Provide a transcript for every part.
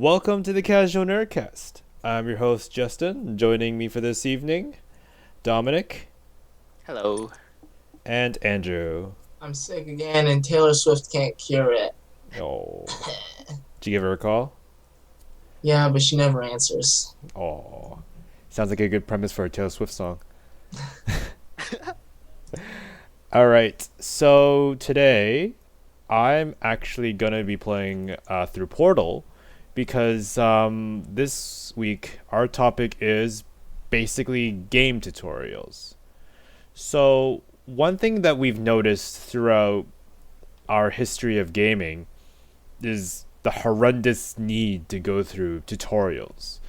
Welcome to the Casual Nerdcast. I'm your host, Justin. Joining me for this evening, Dominic Hello. and Andrew. I'm sick again, and Taylor Swift can't cure it. Oh, did you give her a call? Yeah, but she never answers. Oh, sounds like a good premise for a Taylor Swift song. All right, so today I'm actually gonna be playing through Portal because this week our topic is basically game tutorials. So one thing that we've noticed throughout our history of gaming is the horrendous need to go through tutorials.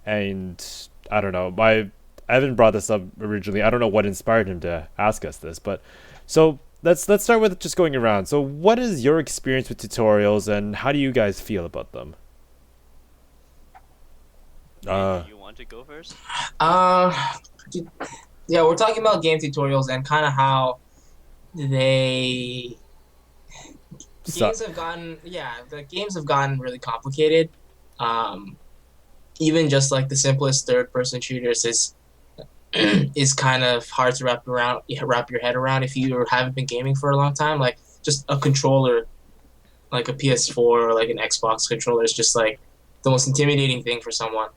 And I don't know, my Evan brought this up originally. I don't know what inspired him to ask us this, but so let's start with just going around. So what is your experience with tutorials and how do you guys feel about them? Do you want to go first? Uh, yeah, we're talking about game tutorials and kind of how they So, the games have gotten really complicated. Um, Even just like the simplest third-person shooters is is kind of hard to wrap your head around if you haven't been gaming for a long time. Like just a controller, like a PS4 or like an Xbox controller, is just like the most intimidating thing for someone.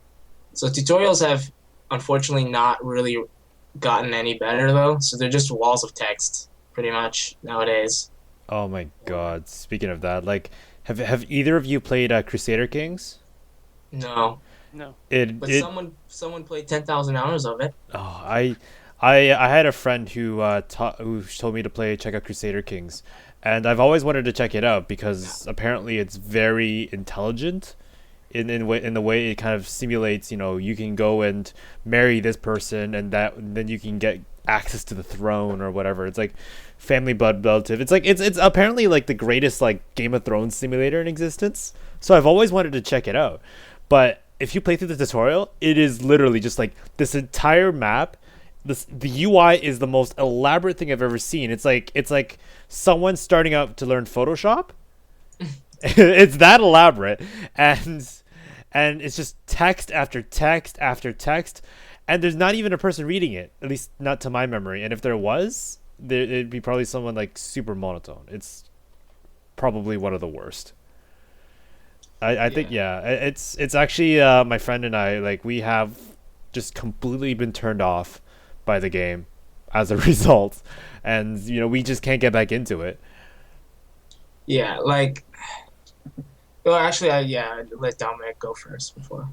So tutorials have unfortunately not really gotten any better though. So they're just walls of text pretty much nowadays. oh my god, speaking of that, like have either of you played Crusader Kings? No, No. but It someone played 10,000 hours of it. Oh, I had a friend who told me to check out Crusader Kings, and I've always wanted to check it out because apparently it's very intelligent in the way it kind of simulates. You know, you can go and marry this person, and then you can get access to the throne or whatever. It's like family blood relative. It's apparently like the greatest like Game of Thrones simulator in existence. So I've always wanted to check it out, but if you play through the tutorial, it is literally just like this entire map. The UI is the most elaborate thing I've ever seen. It's like someone starting out to learn Photoshop. It's that elaborate, and it's just text after text after text, and there's not even a person reading it. At least not to my memory. And if there was, it'd be probably someone like super monotone. It's probably one of the worst. I think it's actually my friend and I, like, we have just completely been turned off by the game as a result, and we just can't get back into it. Yeah, like. Well, actually, I let Dominic go first before.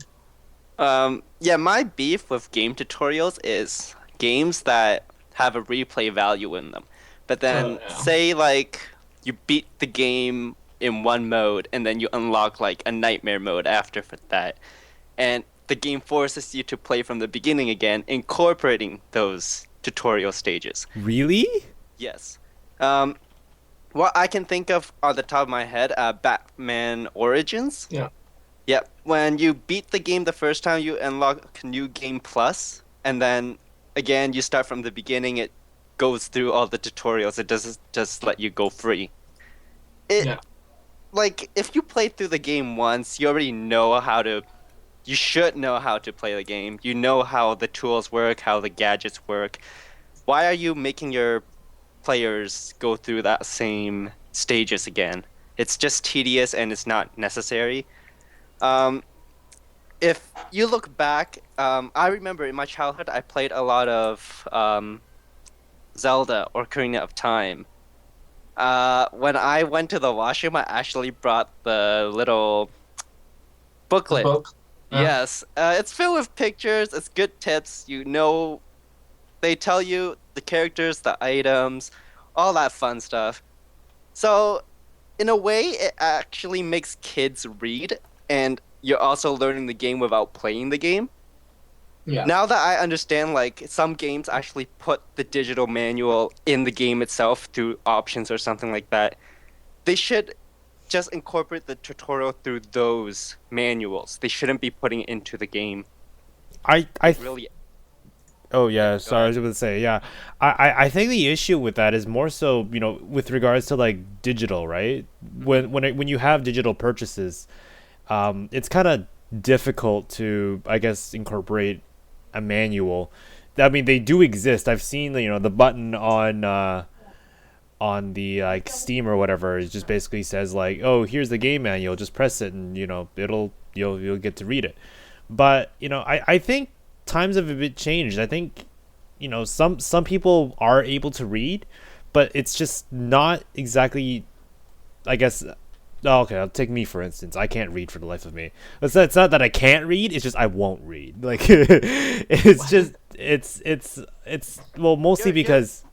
My beef with game tutorials is games that have a replay value in them. But then, Yeah. say, like, you beat the game in one mode, and then you unlock, like, a nightmare mode after for that. And the game forces you to play from the beginning again, incorporating those tutorial stages. Really? Yes. What I can think of on the top of my head, Batman Origins. Yeah. Yep. When you beat the game the first time, you unlock New Game Plus, and then again you start from the beginning. It goes through all the tutorials. It doesn't just let you go free. Yeah. Like, if you play through the game once, you already know how to. You should know how to play the game. You know how the tools work, how the gadgets work. Why are you making your players go through that same stages again? It's just tedious and it's not necessary. If you look back, I remember in my childhood I played a lot of Zelda Ocarina of Time. When I went to the washroom, I actually brought the little booklet. Book. Yes, it's filled with pictures. It's good tips. They tell you the characters, the items, all that fun stuff. So, in a way, it actually makes kids read, and you're also learning the game without playing the game. Yeah. Now that I understand, like, some games actually put the digital manual in the game itself through options or something like that, they should just incorporate the tutorial through those manuals. They shouldn't be putting it into the game. I Really. Oh yeah, sorry, I ahead. was going to say, yeah. I think the issue with that is more so, with regards to like digital, right? When you have digital purchases, it's kind of difficult to, I guess, incorporate a manual. I mean, they do exist. I've seen the button on the like Steam or whatever. It just basically says like, oh, here's the game manual. Just press it, and you'll get to read it. But I think times have a bit changed. I think some people are able to read, but it's just not exactly, I guess. Oh, okay, I'll take me for instance. I can't read for the life of me. It's not that I can't read. It's just I won't read. Like it's just it's well, mostly because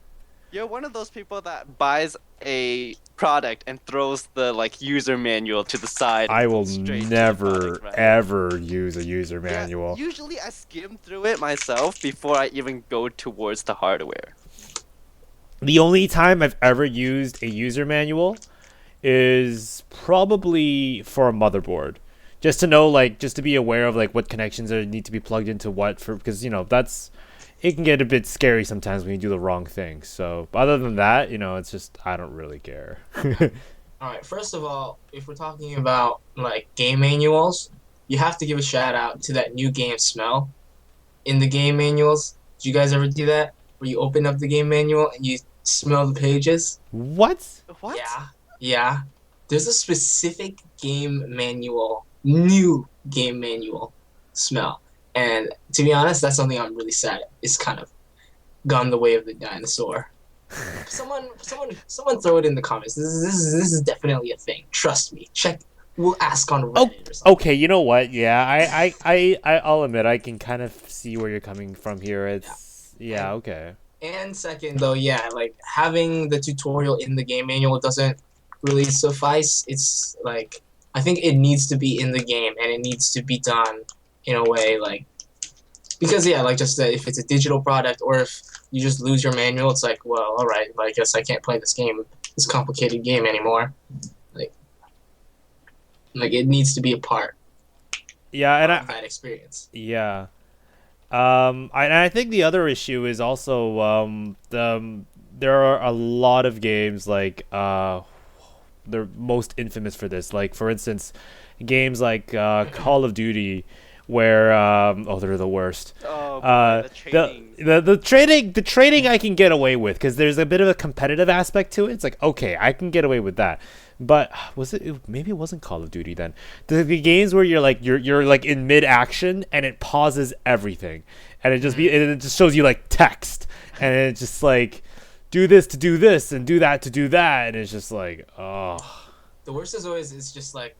You're one of those people that buys a product and throws the like user manual to the side. I and will goes straight to the never product, right? ever use a user manual. Yeah, usually I skim through it myself before I even go towards the hardware. The only time I've ever used a user manual is probably for a motherboard, just to know, like, just to be aware of like what connections need to be plugged into what, for because it can get a bit scary sometimes when you do the wrong thing. So other than that, it's just I don't really care. All right. First of all, if we're talking about like game manuals, you have to give a shout out to that new game smell in the game manuals. Did you guys ever do that? Where you open up the game manual and you smell the pages? What? What? Yeah. There's a specific new game manual smell. And to be honest, that's something I'm really sad at. It's kind of gone the way of the dinosaur. Someone throw it in the comments. This is definitely a thing. Trust me. Check. We'll ask on Reddit or something. Okay, you know what? Yeah, I'll admit I can kind of see where you're coming from here. Okay. And second, though, yeah, like having the tutorial in the game manual doesn't really suffice. It's like I think it needs to be in the game, and it needs to be done in a way like because like just that if it's a digital product or if you just lose your manual, it's like, well, all right, I guess I can't play this complicated game anymore. Like it needs to be a part. Yeah, and of that experience. Yeah. I think the other issue is also there are a lot of games like they're most infamous for this. Like for instance, games like Call of Duty, where they're the worst. Oh, boy, the trading I can get away with because there's a bit of a competitive aspect to it. It's like, okay, I can get away with that. But maybe it wasn't Call of Duty then. The games where you're like in mid action and it pauses everything, and it just shows you like text, and it's just like do this to do this and do that to do that, and it's just like, oh. The worst is always it's just like,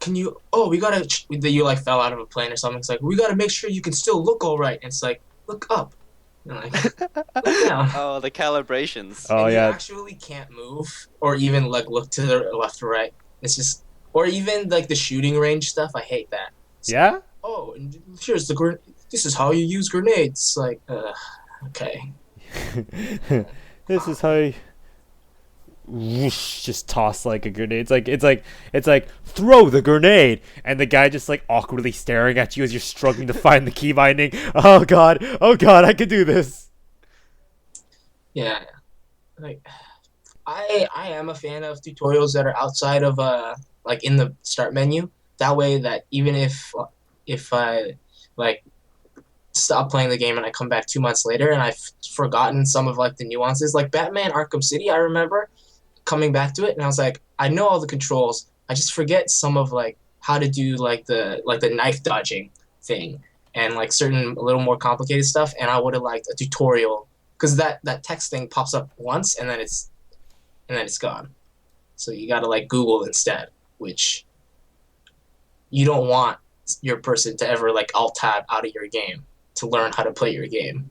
can you? Oh, we gotta. You like fell out of a plane or something. It's like we gotta make sure you can still look all right. And it's like look up. Like, look down. Oh, the calibrations. Oh, and yeah. You actually can't move or even like look to the left or right. It's just, or even like the shooting range stuff. I hate that. It's Yeah. like, oh, and here's the this is how you use grenades. Like, okay. This is how you whoosh, just toss like a grenade. It's like throw the grenade, and the guy just like awkwardly staring at you as you're struggling to find the key binding. Oh god, I could do this. Yeah, like I am a fan of tutorials that are outside of like in the start menu. That way, that even if I like stop playing the game and I come back 2 months later and I've forgotten some of like the nuances, like Batman Arkham City, I remember coming back to it and I was like, I know all the controls, I just forget some of like how to do like the knife dodging thing and like certain a little more complicated stuff, and I would have liked a tutorial because that text thing pops up once and then it's gone, so you gotta like Google instead, which you don't want your person to ever like alt tab out of your game to learn how to play your game.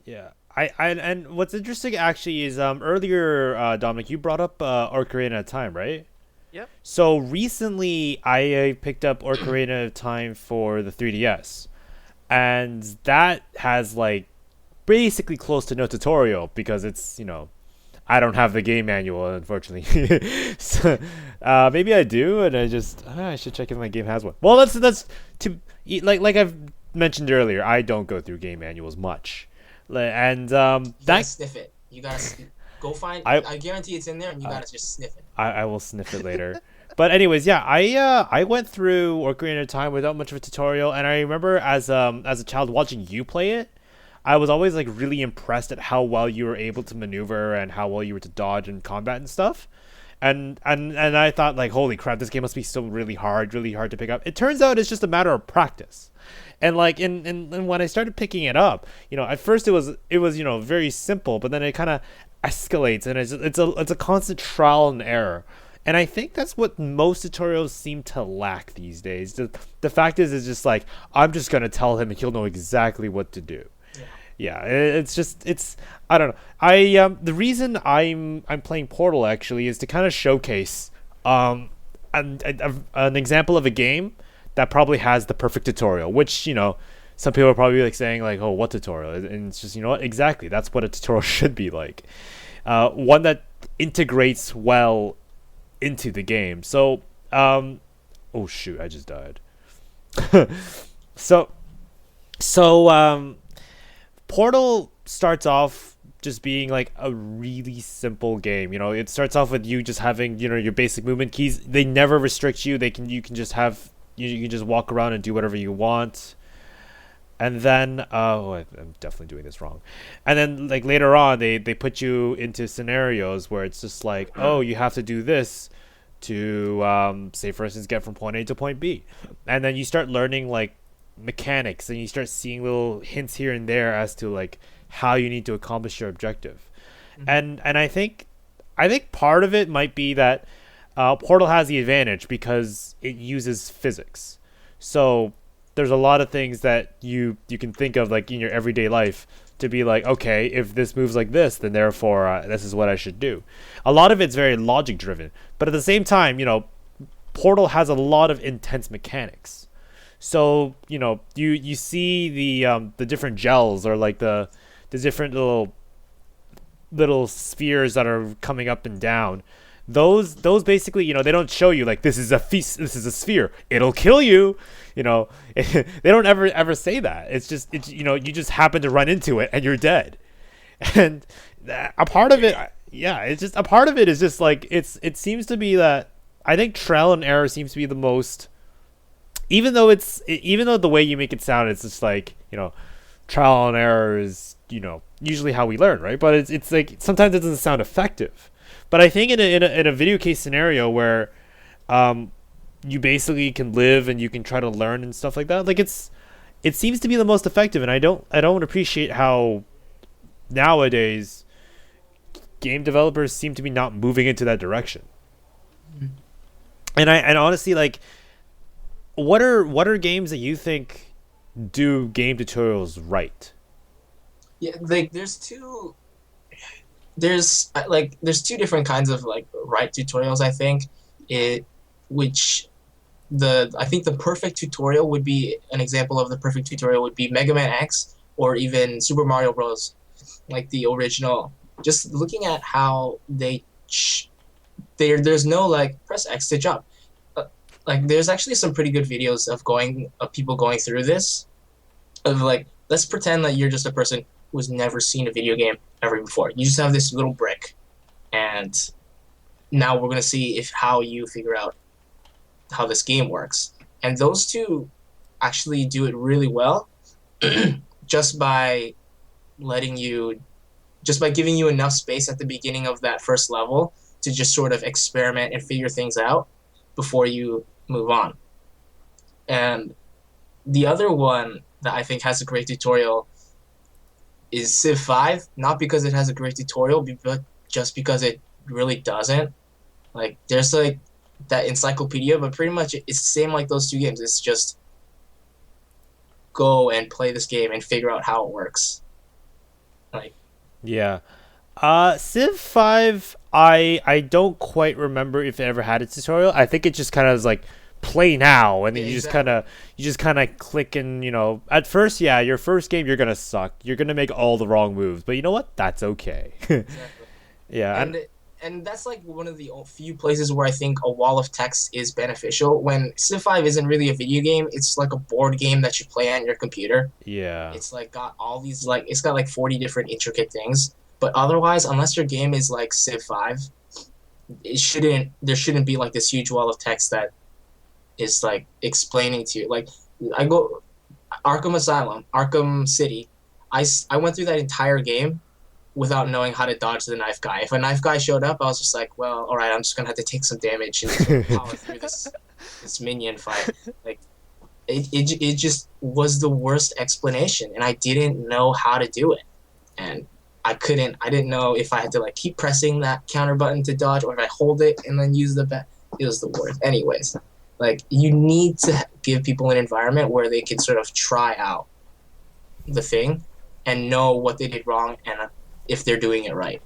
Yeah. And what's interesting actually is earlier, Dominic, you brought up Ocarina of Time, right? Yep. So recently I picked up Ocarina of Time for the 3DS, and that has like basically close to no tutorial because it's I don't have the game manual, unfortunately. So, maybe I do, and I should check if my game has one. Well, that's to like I've mentioned earlier, I don't go through game manuals much. And you gotta sniff it. You gotta go find. I guarantee it's in there, and you gotta just sniff it. I will sniff it later. But anyways, yeah, I went through Ocarina of Time without much of a tutorial, and I remember as a child watching you play it, I was always like really impressed at how well you were able to maneuver and how well you were to dodge in combat and stuff. And I thought like, holy crap, this game must be so really hard to pick up. It turns out it's just a matter of practice. And like in when I started picking it up, at first it was very simple, but then it kind of escalates, and it's a constant trial and error. And I think that's what most tutorials seem to lack these days. The fact is, it's just like, I'm just gonna tell him and he'll know exactly what to do. Yeah, it's I don't know. The reason I'm playing Portal actually is to kind of showcase an example of a game that probably has the perfect tutorial, which some people are probably like saying like, oh, what tutorial? And it's just, what, exactly, that's what a tutorial should be like. One that integrates well into the game. So oh shoot, I just died. so so Portal starts off just being like a really simple game. It starts off with you just having, your basic movement keys. They never restrict you. You can just have, you can just walk around and do whatever you want. And then I'm definitely doing this wrong. And then like later on they put you into scenarios where it's just like, oh, you have to do this to say for instance get from point A to point B. And then you start learning like mechanics, and you start seeing little hints here and there as to like how you need to accomplish your objective. And I think part of it might be that Portal has the advantage because it uses physics. So there's a lot of things that you can think of like in your everyday life to be like, okay, if this moves like this, then therefore this is what I should do. A lot of it's very logic driven, but at the same time, Portal has a lot of intense mechanics. So you see the different gels, or like the different little spheres that are coming up and down. Those basically, they don't show you like, this is a sphere, it'll kill you. They don't ever say that. It's just you just happen to run into it and you're dead. And a part of it, it's just a part of it is just like, it seems to be that I think trial and error seems to be the most. Even though the way you make it sound, it's just like, trial and error is, usually how we learn, right? But it's like sometimes it doesn't sound effective. But I think in a video case scenario where you basically can live and you can try to learn and stuff like that, like it seems to be the most effective. And I don't appreciate how nowadays game developers seem to be not moving into that direction. And honestly, like, what are games that you think do game tutorials right? Yeah, like there's two different kinds of like right tutorials, I think. I think the perfect tutorial would be, an example of the perfect tutorial would be Mega Man X, or even Super Mario Bros. Like the original. Just looking at how there's no like press X to jump. Like there's actually some pretty good videos of people going through this. Of like, let's pretend that you're just a person who's never seen a video game ever before. You just have this little brick, and now we're gonna see how you figure out how this game works. And those two actually do it really well, just by giving you enough space at the beginning of that first level to just sort of experiment and figure things out before you move on. And the other one that I think has a great tutorial is Civ 5, not because it has a great tutorial, but just because it really doesn't. Like, there's like that encyclopedia, but pretty much it's the same like those two games. It's just go and play this game and figure out how it works. Like, yeah. Civ 5, I don't quite remember if it ever had a tutorial. I think it just kind of was like, play now, and then you just kind of click, and at first, your first game you're gonna suck, you're gonna make all the wrong moves, but you know what, that's okay. exactly. Yeah. And that's like one of the few places where I think a wall of text is beneficial. When Civ 5 isn't really a video game, it's like a board game that you play on your computer. Yeah. It's like got all these it's got like 40 different intricate things. But otherwise, unless your game is like Civ 5, there shouldn't be like this huge wall of text that is like explaining to you. Like I go Arkham Asylum, Arkham City. I went through that entire game without knowing how to dodge the knife guy. If a knife guy showed up, I was just like, well, all right, I'm just gonna have to take some damage and sort of power through this minion fight. Like it just was the worst explanation, and I didn't know how to do it, and I didn't know if I had to like keep pressing that counter button to dodge, or if I hold it and then use the back. It was the worst. Anyways, like you need to give people an environment where they can sort of try out the thing and know what they did wrong and if they're doing it right.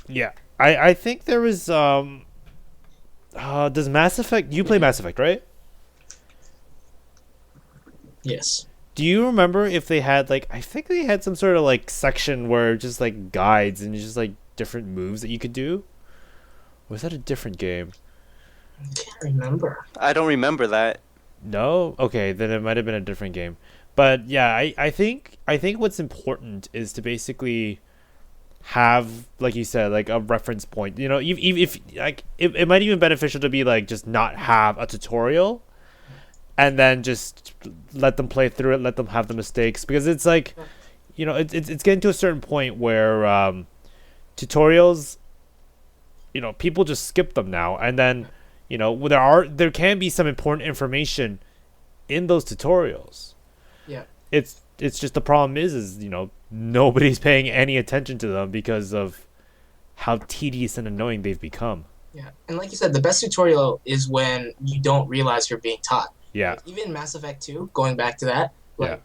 Yeah, I think there was does Mass Effect, you play Mass Effect, right? Yes. Do you remember if they had like, I think they had some sort of like section where just like guides and just like different moves that you could do? Or was that a different game? I can't remember. I don't remember that. No? Okay, then it might have been a different game. But yeah, I think what's important is to basically have, like you said, like a reference point. You know, if like it might even beneficial to be like just not have a tutorial and then just let them play through it, let them have the mistakes, because it's like, you know, it's getting to a certain point where tutorials, you know, people just skip them now, and then, you know, there can be some important information in those tutorials. Yeah. It's just the problem is, you know, nobody's paying any attention to them because of how tedious and annoying they've become. Yeah. And like you said, the best tutorial is when you don't realize you're being taught. Yeah. Like, even Mass Effect 2, going back to that, like, Yeah.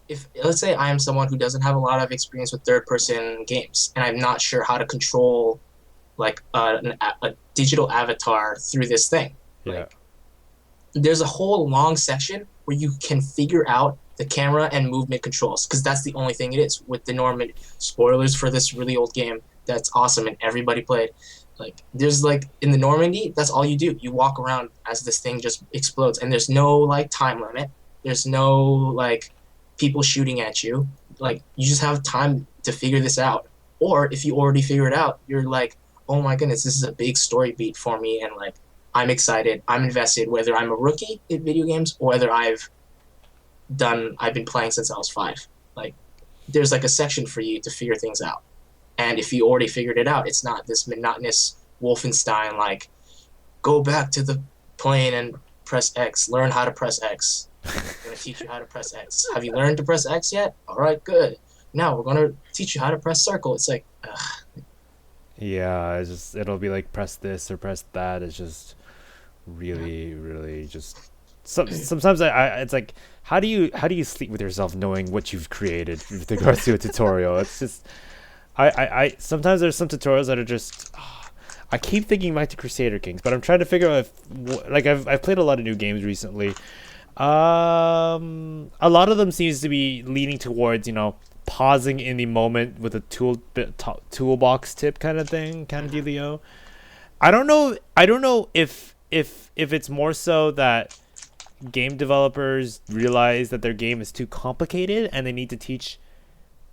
if let's say I am someone who doesn't have a lot of experience with third-person games, and I'm not sure how to control like a digital avatar through this thing, Yeah. like, there's a whole long section where you can figure out the camera and movement controls, because that's the only thing it is. With the Norman, spoilers for this really old game that's awesome and everybody played. Like, there's like in the Normandy, that's all you do. You walk around as this thing just explodes, and there's no like time limit. There's no like people shooting at you. Like, you just have time to figure this out. Or if you already figure it out, you're like, oh my goodness, this is a big story beat for me, and like I'm excited, I'm invested, whether I'm a rookie in video games or whether I've been playing since I was 5. Like, there's like a section for you to figure things out. And if you already figured it out, it's not this monotonous Wolfenstein, like, go back to the plane and press X, learn how to press X. I'm going to teach you how to press X. Have you learned to press X yet? All right, good. Now we're going to teach you how to press circle. It's like, ugh. Yeah, it'll be like press this or press that. It's just really just sometimes I it's like, how do you sleep with yourself knowing what you've created with regards to a tutorial? It's just I sometimes there's some tutorials that are just I keep thinking back to Crusader Kings, but I'm trying to figure out if, like, I've played a lot of new games recently. A lot of them seems to be leaning towards, you know, pausing in the moment with a toolbox tip kind of thing, kind of dealio. I don't know if it's more so that game developers realize that their game is too complicated and they need to teach,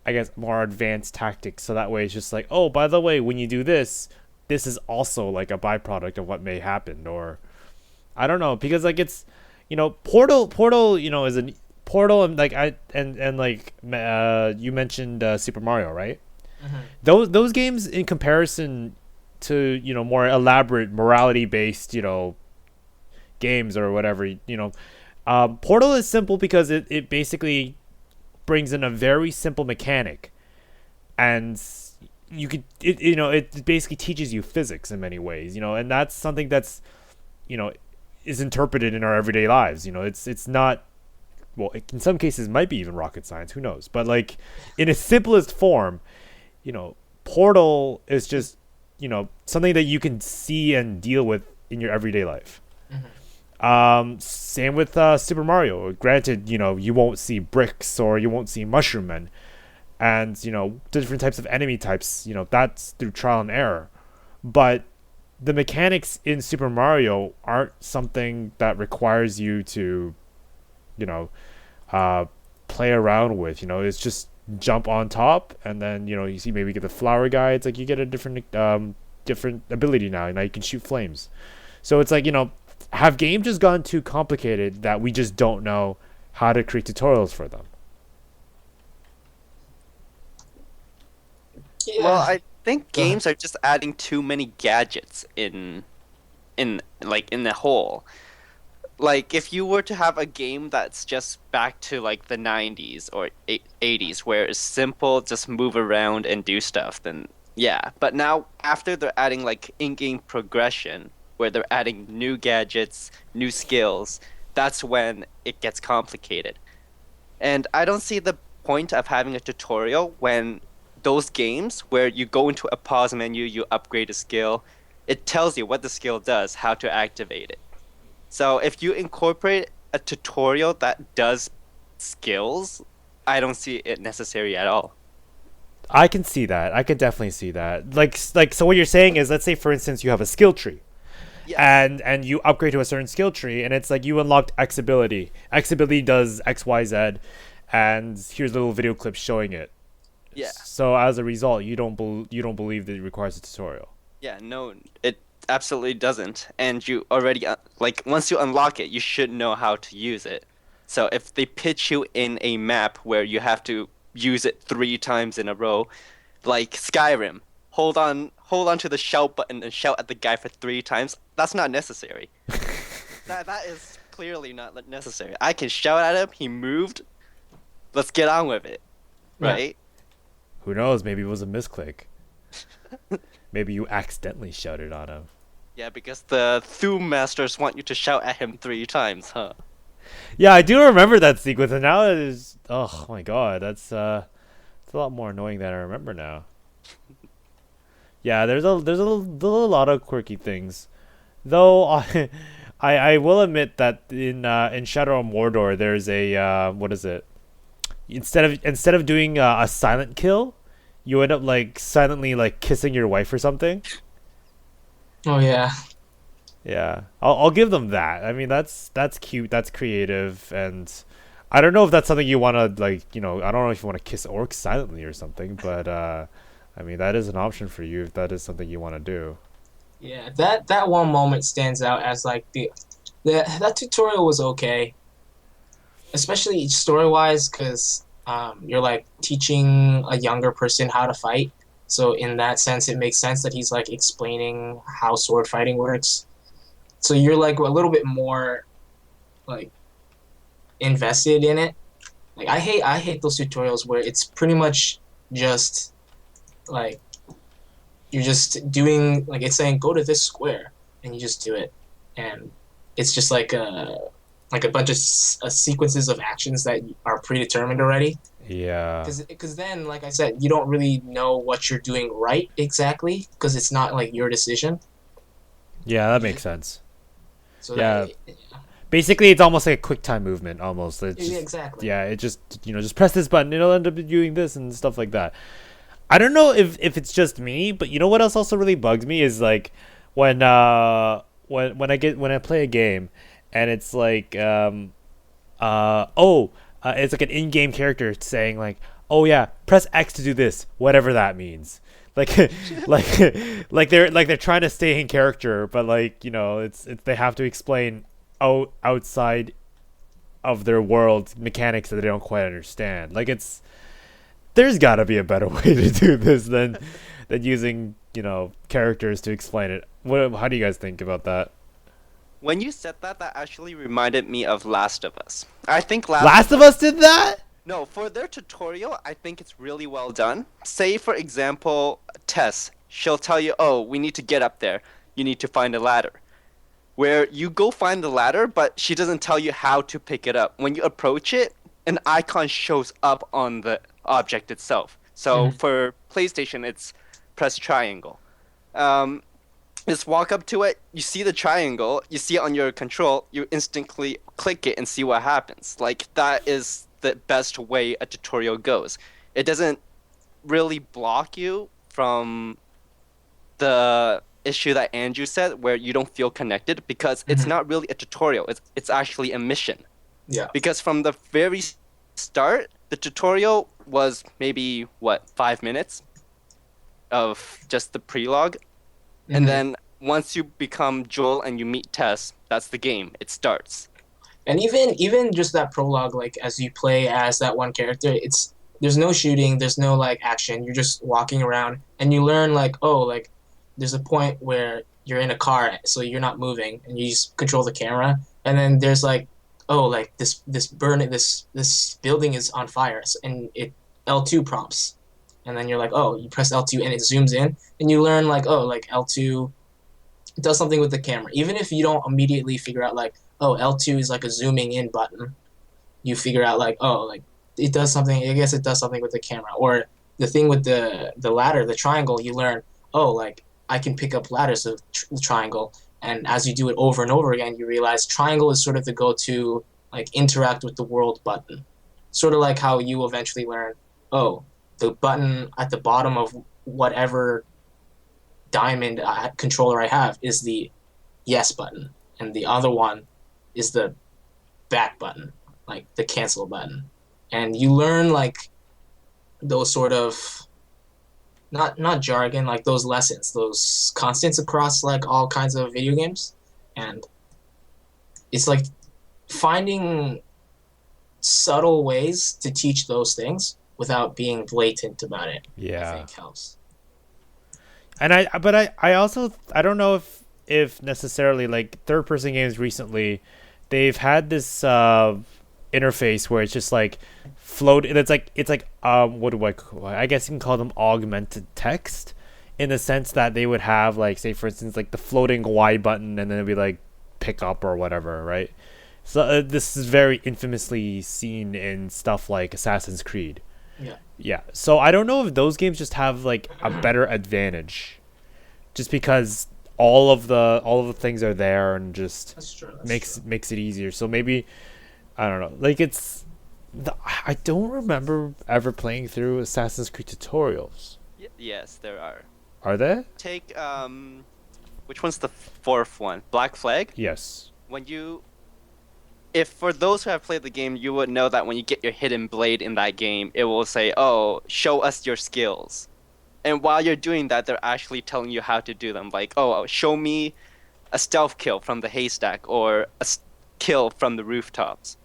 I guess, more advanced tactics, so that way it's just like, oh, by the way, when you do this is also like a byproduct of what may happen. Or I don't know, because like, it's, you know, Portal, you know, is a Portal, and like you mentioned Super Mario, right? Mm-hmm. Those games, in comparison to, you know, more elaborate morality based, you know, games or whatever, you know, Portal is simple because it basically brings in a very simple mechanic, and it basically teaches you physics in many ways, you know, and that's something that's, you know, is interpreted in our everyday lives. You know, it's not, well, in some cases might be even rocket science, who knows, but like, in its simplest form, you know, Portal is just, you know, something that you can see and deal with in your everyday life. Same with Super Mario. Granted, you know, you won't see bricks or you won't see mushroom men, and, you know, different types of enemy types, you know, that's through trial and error. But the mechanics in Super Mario aren't something that requires you to, you know, play around with. You know, it's just jump on top, and then, you know, you see, maybe get the flower guides, like you get a different different ability now. Now you can shoot flames. So it's like, have games just gone too complicated that we just don't know how to create tutorials for them? Yeah. Well, I think Go ahead. games are just adding too many gadgets in the whole. Like if you were to have a game that's just back to like the 90s or 80s where it's simple, just move around and do stuff, then yeah. But now after they're adding like in-game progression where they're adding new gadgets, new skills, that's when it gets complicated. And I don't see the point of having a tutorial when those games where you go into a pause menu, you upgrade a skill, it tells you what the skill does, how to activate it. So if you incorporate a tutorial that does skills, I don't see it necessary at all. I can see that. I can definitely see that. Like so what you're saying is, let's say for instance you have a skill tree. Yes. And you upgrade to a certain skill tree, and it's like you unlocked X ability. X ability does X, Y, Z, and here's a little video clip showing it. Yeah. So as a result, you don't believe that it requires a tutorial. Yeah, no, it absolutely doesn't. And you already, like, once you unlock it, you should know how to use it. So if they pitch you in a map where you have to use it 3 times in a row, like Skyrim, hold on to the shout button and shout at the guy for 3 times, that's not necessary. That is clearly not necessary. I can shout at him, he moved, let's get on with it, Yeah. right? Who knows? Maybe it was a misclick. Maybe you accidentally shouted on him. Yeah, because the Thum Masters want you to shout at him 3 times, huh? Yeah, I do remember that sequence, and now it is. Oh my god, it's a lot more annoying than I remember now. Yeah, there's a lot of quirky things, though. I will admit that in Shadow of Mordor there's a what is it? Instead of doing a silent kill, you end up like silently like kissing your wife or something. Oh yeah. Yeah, I'll give them that. I mean, that's cute. That's creative, and I don't know if that's something you want to like. I don't know if you want to kiss orcs silently or something, but I mean, that is an option for you if that is something you want to do. Yeah. That one moment stands out as like that tutorial was okay, especially story wise, because you're like teaching a younger person how to fight. So in that sense, it makes sense that he's like explaining how sword fighting works. So you're like a little bit more like invested in it. Like I hate those tutorials where it's pretty much just like you're just doing like it's saying go to this square and you just do it, and it's just like a bunch of sequences of actions that are predetermined already. Yeah. Because then, like I said, you don't really know what you're doing right exactly because it's not like your decision. Yeah, that makes sense. So Yeah. that, Basically, it's almost like a quick time movement. Almost. It's yeah, just, exactly. yeah, it just press this button. It'll end up doing this and stuff like that. I don't know if it's just me, but you know what else also really bugs me is like when I play a game and it's like it's like an in-game character saying like, oh yeah, press X to do this, whatever that means. Like like they're trying to stay in character, but like it's they have to explain outside of their world mechanics that they don't quite understand. Like there's got to be a better way to do this than using characters to explain it. How do you guys think about that? When you said that, that actually reminded me of Last of Us. I think Last of Us did that? No, for their tutorial, I think it's really well done. Say, for example, Tess, she'll tell you, oh, we need to get up there. You need to find a ladder. Where you go find the ladder, but she doesn't tell you how to pick it up. When you approach it, an icon shows up on the object itself. So for PlayStation, it's press triangle. Just walk up to it, you see the triangle, you see it on your control, you instantly click it and see what happens. Like, that is the best way a tutorial goes. It doesn't really block you from the issue that Andrew said, where you don't feel connected, because it's not really a tutorial, it's actually a mission. Yeah. Because from the very start, the tutorial was maybe, 5 minutes of just the prelogue? And Mhm. then once you become Joel and you meet Tess, that's the game. It starts. And even just that prologue, like as you play as that one character, it's there's no shooting, there's no like action. You're just walking around, and you learn like, oh, like there's a point where you're in a car, so you're not moving, and you just control the camera. And then there's like, oh, like this building is on fire, and it L2 prompts, and then you're like, oh, you press L2 and it zooms in, and you learn like, oh, like L2 does something with the camera. Even if you don't immediately figure out like, oh, L2 is like a zooming in button, you figure out like, oh, like it does something. I guess it does something with the camera. Or the thing with the ladder, the triangle, you learn, oh, like I can pick up ladders of triangle. And as you do it over and over again, you realize triangle is sort of the go-to like interact with the world button. Sort of like how you eventually learn, oh, the button at the bottom of whatever diamond controller I have is the yes button, and the other one is the back button, like the cancel button. And you learn like those sort of not jargon, like those lessons, those constants across like all kinds of video games, and it's like finding subtle ways to teach those things without being blatant about it. I Yeah. think helps. And I also I don't know if necessarily like third person games recently they've had this interface where it's just like float it's like what do I call, I guess you can call them augmented text in the sense that they would have like say for instance like the floating Y button and then it'd be like pick up or whatever, right? So this is very infamously seen in stuff like Assassin's Creed. Yeah, Yeah. So I don't know if those games just have like a better advantage just because all of the things are there and just that's true. That's makes true. makes it easier. So maybe I don't know. Like it's I don't remember ever playing through Assassin's Creed tutorials. Yes, there are. Are there? Take which one's the fourth one? Black Flag? Yes. When you if for those who have played the game, you would know that when you get your hidden blade in that game, it will say, "Oh, show us your skills." And while you're doing that, they're actually telling you how to do them. Like, "Oh, show me a stealth kill from the haystack or kill from the rooftops."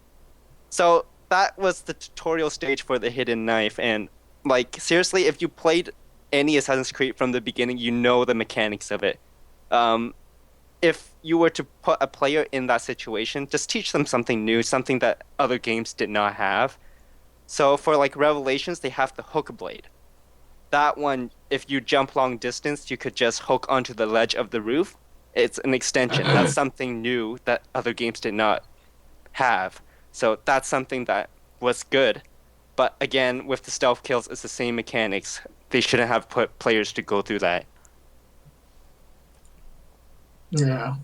So that was the tutorial stage for the hidden knife. And like seriously, if you played any Assassin's Creed from the beginning, you know the mechanics of it. Um, if you were to put a player in that situation, just teach them something new, something that other games did not have. So for like Revelations, they have the hook blade. That one, if you jump long distance, you could just hook onto the ledge of the roof. It's an extension. That's something new that other games did not have. So that's something that was good. But again, with the stealth kills, it's the same mechanics. They shouldn't have put players to go through that. Yeah.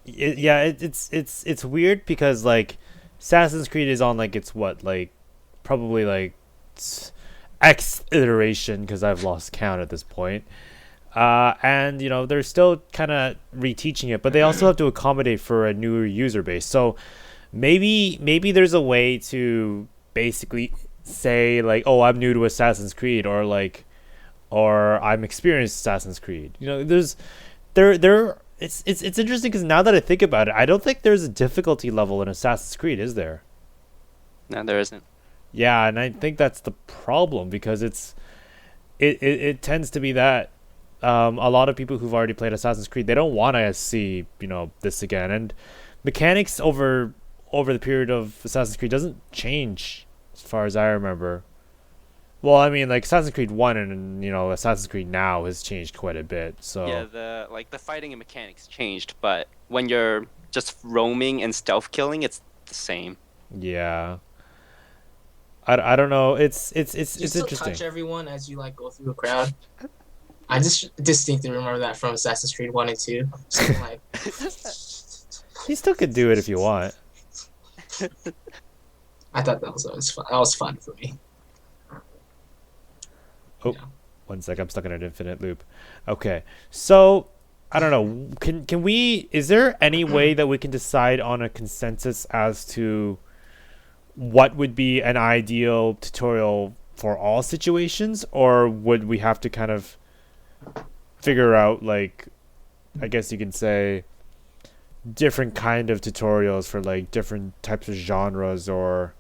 It's weird because like Assassin's Creed is on like it's what like probably like X iteration because I've lost count at this point. And you know they're still kind of reteaching it, but they also have to accommodate for a newer user base. So maybe there's a way to basically say like, oh, I'm new to Assassin's Creed, or like, or I'm experienced Assassin's Creed. You know, there. It's interesting because now that I think about it, I don't think there's a difficulty level in Assassin's Creed, is there? No, there isn't. Yeah, and I think that's the problem because it tends to be that a lot of people who've already played Assassin's Creed they don't want to see this again, and mechanics over the period of Assassin's Creed doesn't change as far as I remember. Well, I mean, like Assassin's Creed 1 and Assassin's Creed now has changed quite a bit. So Yeah, the fighting and mechanics changed, but when you're just roaming and stealth killing, it's the same. yeah. I don't know. It's You still interesting. touch everyone as you like go through a crowd. I just distinctly remember that from Assassin's Creed 1 and 2. So like, You still could do it if you want. I thought that was always fun. That was fun for me. Oh, Yeah. one sec. I'm stuck in an infinite loop. Okay, so I don't know. Can we? Is there any way that we can decide on a consensus as to what would be an ideal tutorial for all situations, or would we have to kind of figure out like I guess you can say, different kind of tutorials for like different types of genres, or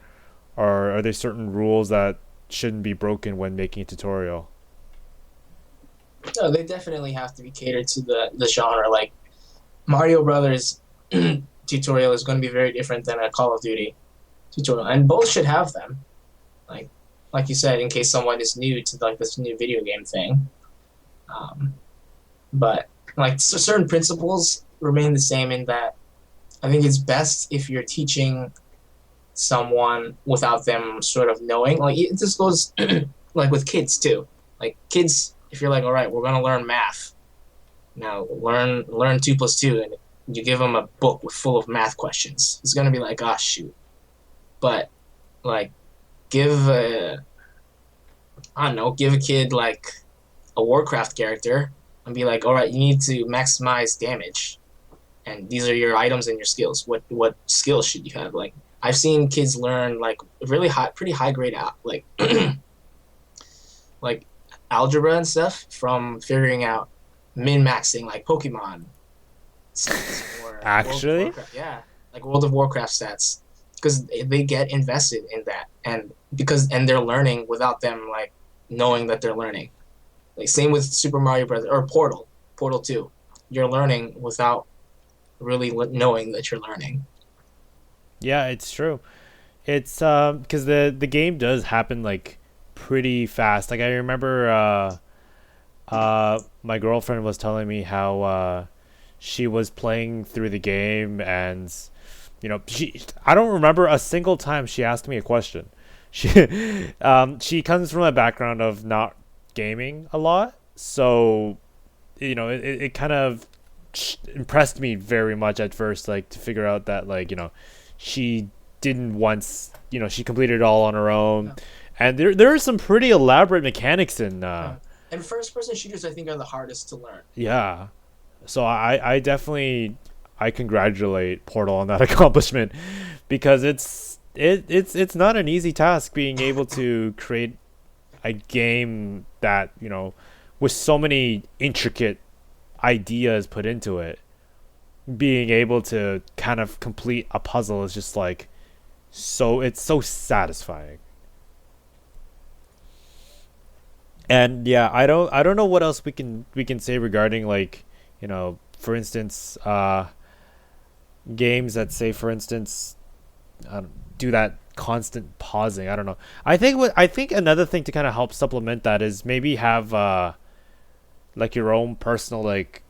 are there certain rules that shouldn't be broken when making a tutorial? No, they definitely have to be catered to the genre. Like Mario Brothers tutorial is going to be very different than a Call of Duty tutorial, and both should have them. Like like you said, in case someone is new to like this new video game thing. Um, but like certain principles remain the same in that I think it's best if you're teaching someone without them sort of knowing. Like this goes like with kids too. Like kids, if you're like, all right, we're gonna learn math now, learn 2 plus 2, and you give them a book with full of math questions, it's gonna be like, oh shoot. But like, give a I don't know, give a kid like a Warcraft character and be like, all right, you need to maximize damage, and these are your items and your skills. What skills should you have? Like I've seen kids learn like really high, pretty high grade out like like algebra and stuff from figuring out min maxing like Pokemon stats or World of Actually, Warcraft. Yeah, like World of Warcraft stats because they get invested in that, and they're learning without them like knowing that they're learning. Like same with Super Mario Brothers or Portal 2. You're learning without really knowing that you're learning. yeah, it's true. It's because the game does happen like pretty fast. Like I remember my girlfriend was telling me how she was playing through the game, and she I don't remember a single time she asked me a question. She comes from a background of not gaming a lot, so it kind of impressed me very much at first, like to figure out that like she didn't once she completed it all on her own, Yeah. and there are some pretty elaborate mechanics in And first person shooters I think are the hardest to learn. yeah. So I definitely I congratulate Portal on that accomplishment, because it's not an easy task being able to create a game that with so many intricate ideas put into it. Being able to kind of complete a puzzle is just like it's so satisfying. And yeah, I don't know what else we can say regarding like for instance games that say, for instance, do that constant pausing. I don't know. I think another thing to kind of help supplement that is maybe have like your own personal like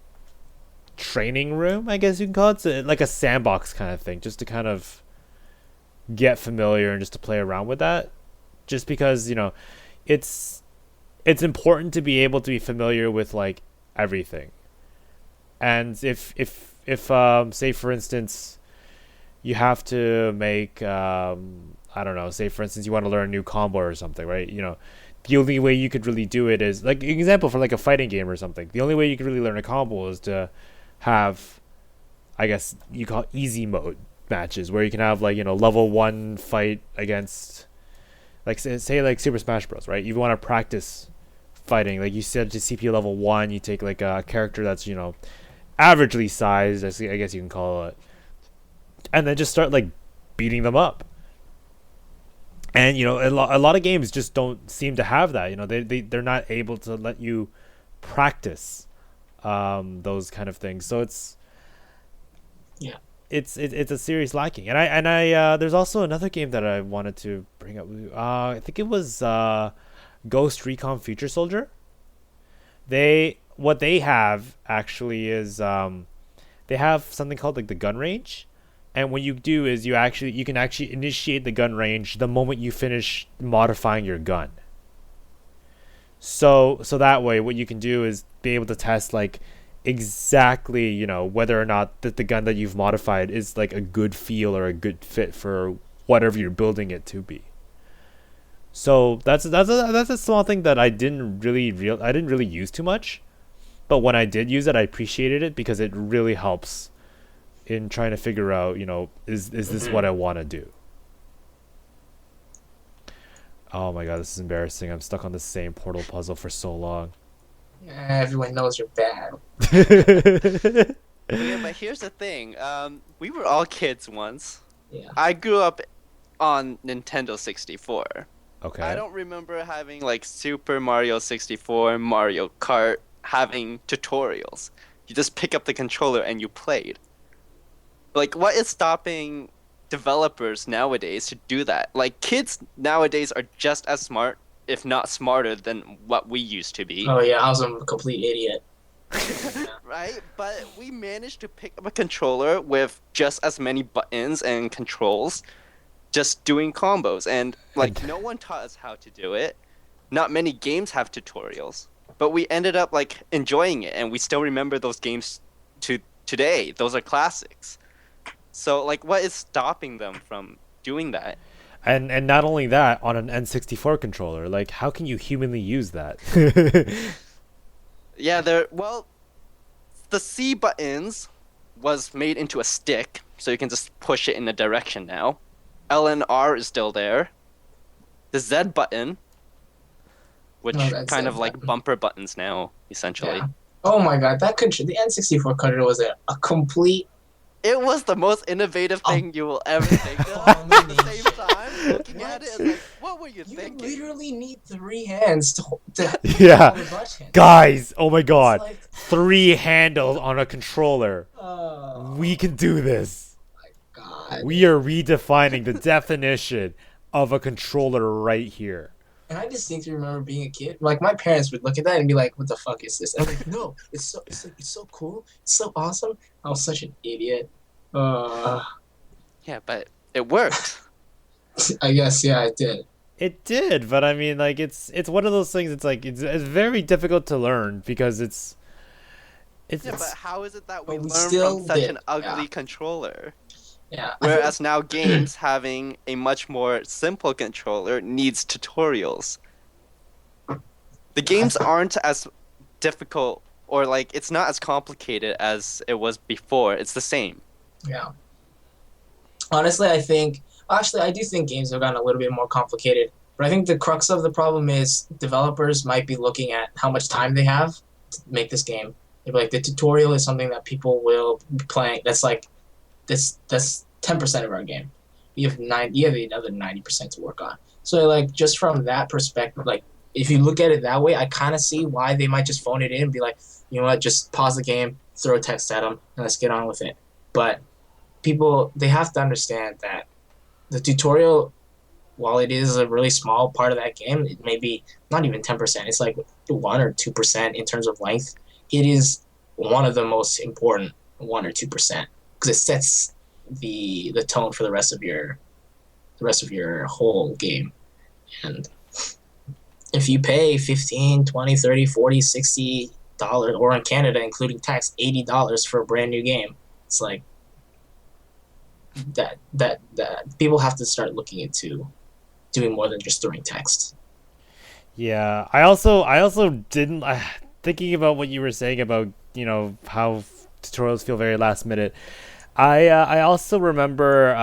training room, I guess you can call it. So, like a sandbox kind of thing, just to kind of get familiar and just to play around with that. Just because it's important to be able to be familiar with like everything. And if say for instance you have to make I don't know, say for instance you want to learn a new combo or something, right? The only way you could really do it is like an example for like a fighting game or something. The only way you could really learn a combo is to have, I guess you call it easy mode matches, where you can have like level 1 fight against like say like Super Smash Bros, right? You want to practice fighting, like you said, to CPU level 1, you take like a character that's averagely sized, I guess you can call it, and then just start like beating them up. And a lot of games just don't seem to have that. They're not able to let you practice those kind of things. So Yeah. it's a serious lacking. And I there's also another game that I wanted to bring up. I think it was Ghost Recon Future Soldier. What they have actually is they have something called like the gun range. And what you do is you can actually initiate the gun range the moment you finish modifying your gun. So that way, what you can do is be able to test like exactly whether or not that the gun that you've modified is like a good feel or a good fit for whatever you're building it to be. So that's a small thing that I didn't really use too much, but when I did use it, I appreciated it because it really helps in trying to figure out, is this what I want to do? Oh my god, this is embarrassing. I'm stuck on the same Portal puzzle for so long. Everyone knows you're bad. Okay, but here's the thing. We were all kids once. Yeah. I grew up on Nintendo 64. I Okay. don't remember having like Super Mario 64, Mario Kart, having tutorials. You just pick up the controller and you played. Like, what is stopping developers nowadays to do that? Like, kids nowadays are just as smart, if not smarter, than what we used to be. Oh yeah, I was a complete idiot. Right? But we managed to pick up a controller with just as many buttons and controls, just doing combos. And, like, no one taught us how to do it. Not many games have tutorials. But we ended up, like, enjoying it, and we still remember those games to today. Those are classics. So, like, what is stopping them from doing that? And not only that, on an N64 controller, like how can you humanly use that? Yeah, well, the C buttons was made into a stick, so you can just push it in a direction now. L and R is still there. The Z button, which Oh, that's kind it. of like bumper buttons now, essentially. Yeah. Oh my god, that control, the N64 controller was a complete It was the most innovative Oh. thing you will ever think of. At the same time, looking at it, it's like, what were you You thinking? literally need 3 hands to Yeah. hold the button. Guys, oh my god. It's like, 3 handles on a controller. oh We can do this. god. We are redefining the definition of a controller right here. And I distinctly remember being a kid. Like my parents would look at that and be like, "What the fuck is this?" And I'm like, "No, it's so cool, it's so awesome." I was such an idiot. Yeah, but it worked. I guess yeah, I did. It did, but I mean like it's one of those things it's like it's very difficult to learn because it's Yeah, but how is it that we But we learn still from such did, an ugly yeah. controller? Yeah. Whereas now games having a much more simple controller needs tutorials. The games aren't as difficult or like it's not as complicated as it was before. It's the same. Yeah. Honestly, I do think games have gotten a little bit more complicated. But I think the crux of the problem is developers might be looking at how much time they have to make this game. They'd be like, the tutorial is something that people will be playing. That's like, that's 10% of our game. You have the other 90% to work on. So like, just from that perspective, like, if you look at it that way, I kind of see why they might just phone it in and be like, you know what, just pause the game, throw a text at them, and let's get on with it. But people, they have to understand that the tutorial, while it is a really small part of that game, it may be not even 10%. It's like 1 or 2% in terms of length. It is one of the most important 1 or 2% because it sets the tone for the rest of your whole game. And if you pay 15, 20, 30, 40, 60 dollars, or in Canada including tax $80 for a brand new game, it's like that people have to start looking into doing more than just throwing text. Yeah, I also didn't thinking about what you were saying about, how tutorials feel very last minute. I also remember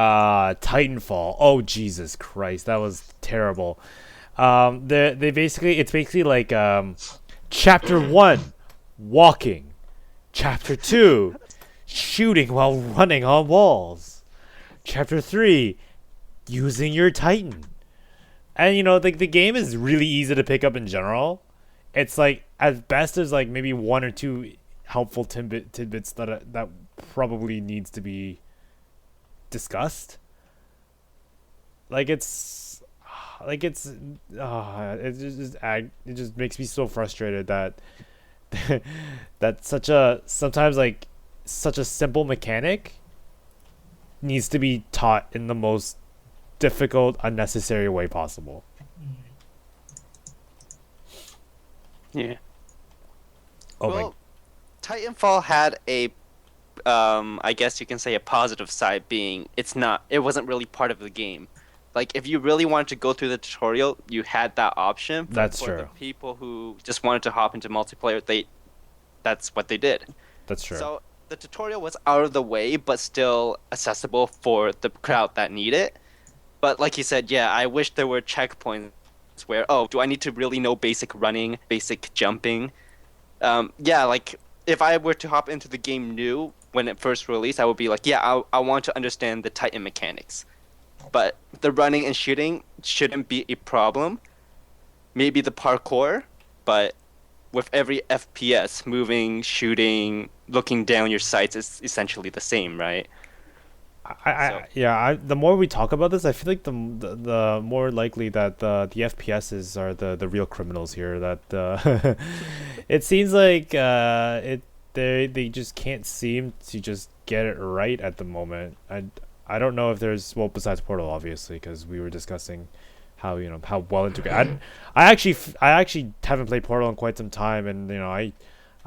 Titanfall. Oh Jesus Christ, that was terrible. They basically it's basically like chapter 1 walking, chapter 2 shooting while running on walls, chapter 3 using your Titan. And the game is really easy to pick up in general. It's like at best there's like maybe 1 or 2 helpful tidbits that probably needs to be discussed. Like it just makes me so frustrated that that sometimes like such a simple mechanic needs to be taught in the most difficult, unnecessary way possible. Yeah. Oh Well, Titanfall had a I guess you can say a positive side being it wasn't really part of the game. Like if you really wanted to go through the tutorial, you had that option. But That's for true. the people who just wanted to hop into multiplayer, that's what they did. That's true. So the tutorial was out of the way, but still accessible for the crowd that need it. But like you said, yeah, I wish there were checkpoints where, oh, do I need to really know basic running, basic jumping? Yeah, like if I were to hop into the game new when it first released, I would be like, yeah, I want to understand the Titan mechanics. But the running and shooting shouldn't be a problem. Maybe the parkour, but with every FPS, moving, shooting, looking down your sights is essentially the same, right? So The more we talk about this, I feel like the more likely that the FPSs are the real criminals here. That it seems like they just can't seem to just get it right at the moment. I don't know if there's, well, besides Portal obviously, because we were discussing how, how well integrated. I actually haven't played Portal in quite some time, and I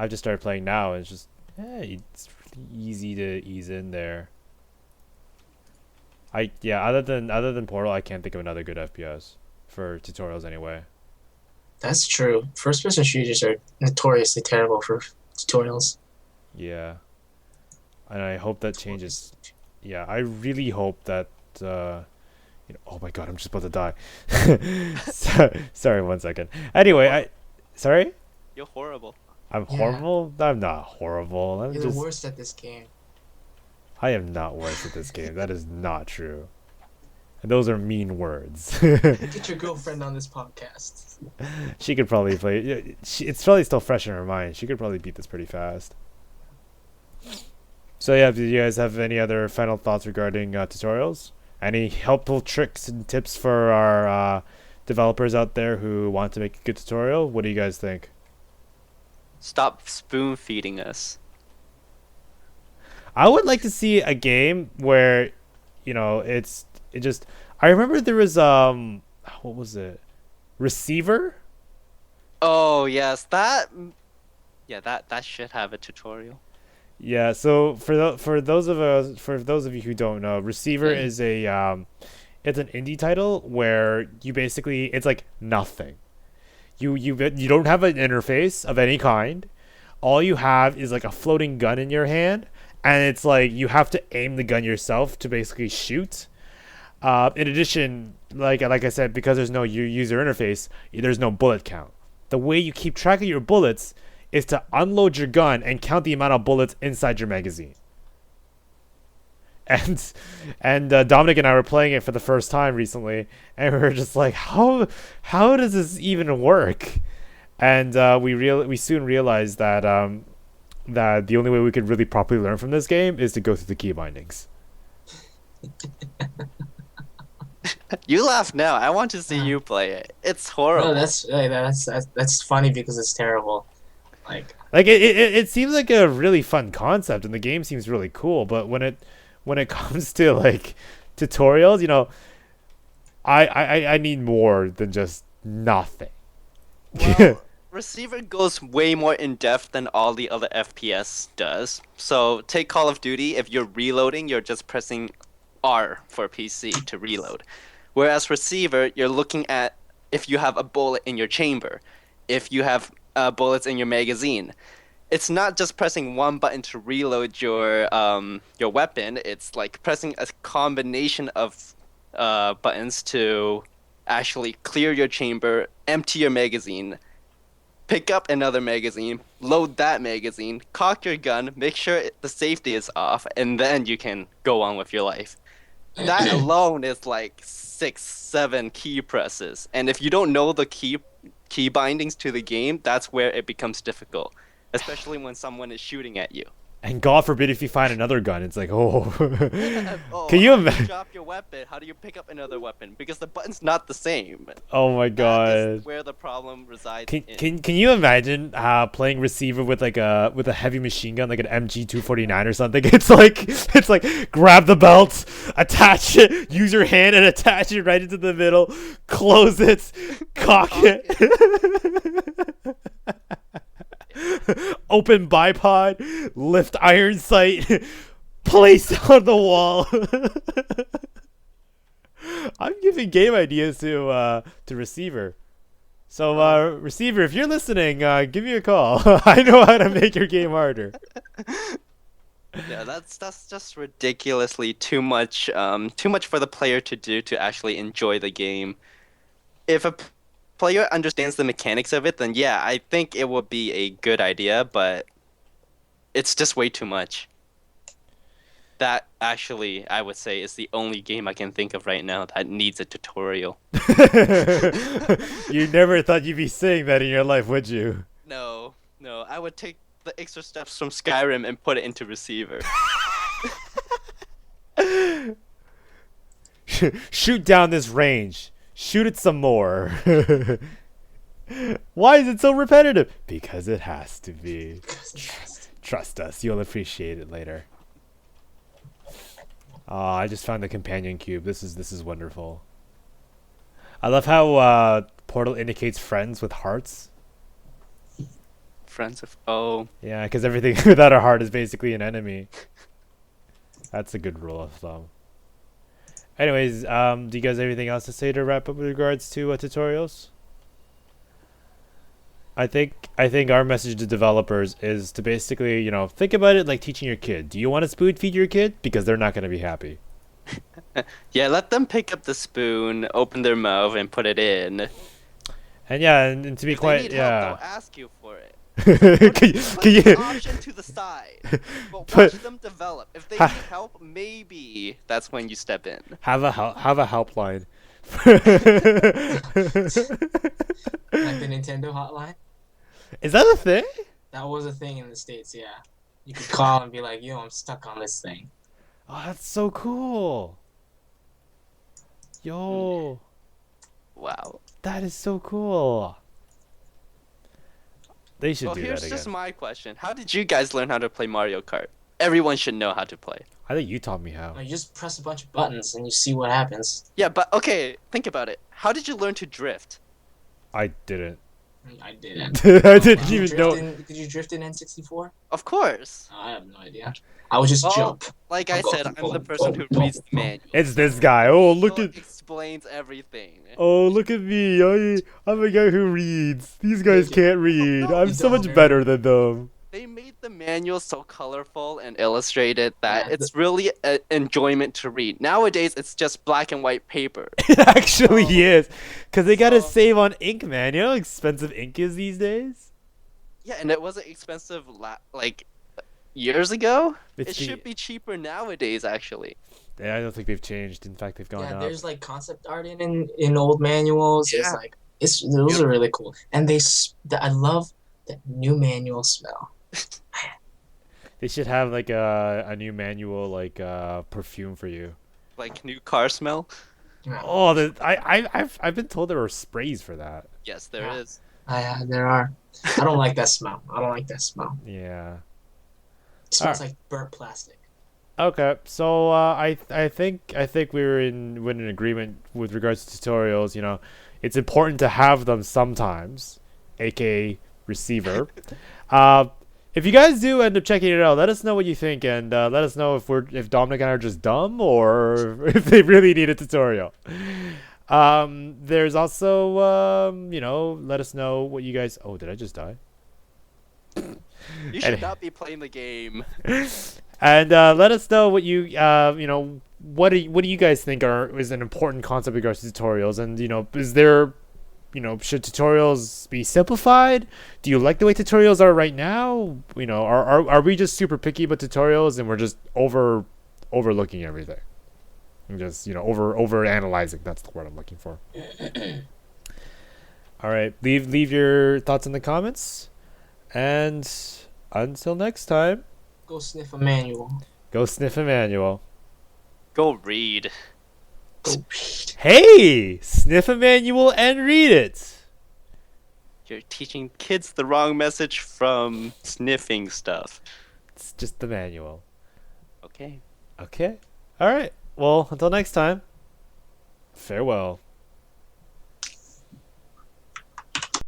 just started playing now, and it's just it's really easy to ease in there. Other than Portal, I can't think of another good FPS for tutorials anyway. That's true. First-person shooters are notoriously terrible for tutorials. Yeah, and I hope that changes. Yeah, I really hope that. Oh my God, I'm just about to die. Sorry, 1 second. Anyway, sorry. you're horrible. I'm Yeah. horrible. I'm not horrible. You're the worst at this game. I am not worse at this game. That is not true. And those are mean words. Get your girlfriend on this podcast. She could probably play. It's probably still fresh in her mind. She could probably beat this pretty fast. So yeah, do you guys have any other final thoughts regarding tutorials? Any helpful tricks and tips for our developers out there who want to make a good tutorial? What do you guys think? Stop spoon feeding us. I would like to see a game where, it just. I remember there was what was it? Receiver. Oh yes, that should have a tutorial. Yeah. So for those of you who don't know, Receiver is it's an indie title where you basically, it's like nothing. You don't have an interface of any kind. All you have is like a floating gun in your hand, and it's like you have to aim the gun yourself to basically shoot. In addition, like I said, because there's no user interface, there's no bullet count. The way you keep track of your bullets is to unload your gun and count the amount of bullets inside your magazine. And Dominic and I were playing it for the first time recently, and we were just like, how does this even work? And we soon realized that that the only way we could really properly learn from this game is to go through the key bindings. You laugh now. I want to see you play it. It's horrible. No, that's funny because it's terrible. Like it seems like a really fun concept, and the game seems really cool, but when it comes to like tutorials, I need more than just nothing. Well, Receiver goes way more in depth than all the other FPS does. So take Call of Duty. If you're reloading, you're just pressing R for PC to reload. Whereas Receiver, you're looking at if you have a bullet in your chamber, if you have bullets in your magazine. It's not just pressing one button to reload your weapon. It's like pressing a combination of buttons to actually clear your chamber, empty your magazine, pick up another magazine, load that magazine, cock your gun, make sure the safety is off, and then you can go on with your life. That alone is like 6, 7 key presses, and if you don't know the key bindings to the game, that's where it becomes difficult, especially when someone is shooting at you. And God forbid if you find another gun, it's like, oh. Oh, Can you how do imagine? drop your weapon? How do you pick up another weapon? Because the button's not the same. Oh my That God. is where the problem resides in. Can you imagine playing Receiver with a heavy machine gun, like an MG249 or something? It's like grab the belt, attach it, use your hand and attach it right into the middle, close it, cock it. Open bipod, lift iron sight, place on the wall. I'm giving game ideas to Receiver. So Receiver, if you're listening, give me a call. I know how to make your game harder. Yeah, that's just ridiculously too much for the player to do to actually enjoy the game. If a player understands the mechanics of it, then yeah, I think it would be a good idea, but it's just way too much. That actually, I would say, is the only game I can think of right now that needs a tutorial. You never thought you'd be saying that in your life, would you? No, no, I would take the extra steps from Skyrim and put it into receiver. Shoot down this range. Shoot it some more. Why is it so repetitive? Because it has to be. Trust us, you'll appreciate it later. I just found the companion cube. This is wonderful. I love how Portal indicates friends with hearts. Friends of oh, Yeah, because everything without a heart is basically an enemy. That's a good rule of thumb. Anyways, do you guys have anything else to say to wrap up with regards to tutorials? I think our message to developers is to basically, think about it like teaching your kid. Do you want to spoon feed your kid? Because they're not going to be happy. yeah, let them pick up the spoon, open their mouth, and put it in. And yeah, and to be If they quite, need yeah. help, they'll ask you for it. can Put you the option to the side, but watch them develop. If they need help, maybe that's when you step in. have a helpline? Like the Nintendo hotline. Is that a thing? That was a thing in the States, yeah. You could call and be like, yo, I'm stuck on this thing. Oh, that's so cool. Yo, Wow. that is so cool. They should Well, do here's that just again. my question: how did you guys learn how to play Mario Kart? Everyone should know how to play. I think you taught me how. You just press a bunch of buttons and you see what happens. Yeah, but okay, think about it. How did you learn to drift? I didn't. I didn't. I didn't Did you even drift know. Did you drift in N64? Of course. I have no idea. I would just Well, jump. Like I Go, said, I'm go, the person go, who go, reads the go. manual. It's this guy. Oh, look It at. explains everything. Oh, look at me. I'm a guy who reads. These guys can't read. no, I'm you so much don't. better than them. They made the manual so colorful and illustrated that Yeah, it's really an enjoyment to read. Nowadays, it's just black and white paper. It actually is. Because they gotta So- save on ink, man. You know how expensive ink is these days? Yeah, and it wasn't expensive like years ago. It's It the- should be cheaper nowadays, actually. Yeah, I don't think they've changed. In fact, they've gone Yeah, up. there's like concept art in old manuals. It's Yeah. like those are really cool, and I love that new manual smell. They should have like a new manual like perfume for you. Like new car smell. Oh, I've been told there are sprays for that. Yes, there Yeah. is. There are. I don't like that smell. I don't like that smell. Yeah. It smells like burnt plastic. Okay, so I think we're in agreement with regards to tutorials. It's important to have them sometimes, aka receiver. If you guys do end up checking it out, let us know what you think, and let us know if Dominic and I are just dumb or if they really need a tutorial. There's also let us know what you guys. Oh, did I just die? You should not be playing the game. And let us know what you what do you guys think is an important concept in regards to tutorials, and is there should tutorials be simplified? Do you like the way tutorials are right now? Are we just super picky about tutorials and we're just overlooking everything and just over analyzing? That's the word I'm looking for. All right, leave your thoughts in the comments, and until next time, Go sniff a manual. go sniff a manual. Go read. Go read. Hey, sniff a manual and read it. You're teaching kids the wrong message from sniffing stuff. It's just the manual. Okay. Okay. All right. Well, until next time. Farewell.